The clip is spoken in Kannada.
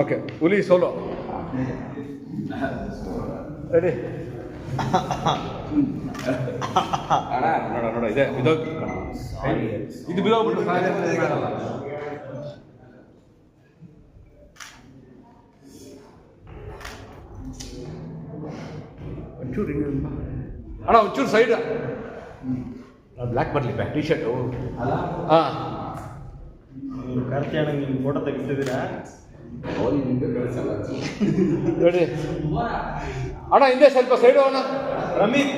ಓಕೆ, ಹುಲಿ ಸೋಲೋ ರೆಡಿ. ನೋಡ ಇದೆ ಇದು ಬಿಡೋಗ್ಬಿಟ್ಟು ಒಂಚೂರು ಅಣ್ಣ, ಒಂಚೂರು ಸೈಡ್ ಬ್ಲ್ಯಾಕ್ ಬರಲಿ ಬ್ಯಾಕ್ ಟಿ ಶರ್ಟು. ಹಾಂ, ಕಾರ್ತಿ ಅಣ್ಣ ನೀವು ಫೋಟೋ ತೆಗಿತಿದ್ದೀರಾ? ರೆಡಿ ಅಣ್ಣ, ಹಿಂದೆ ಸ್ವಲ್ಪ ಸೈಡು ಅಣ್ಣ. ರಮೀತ್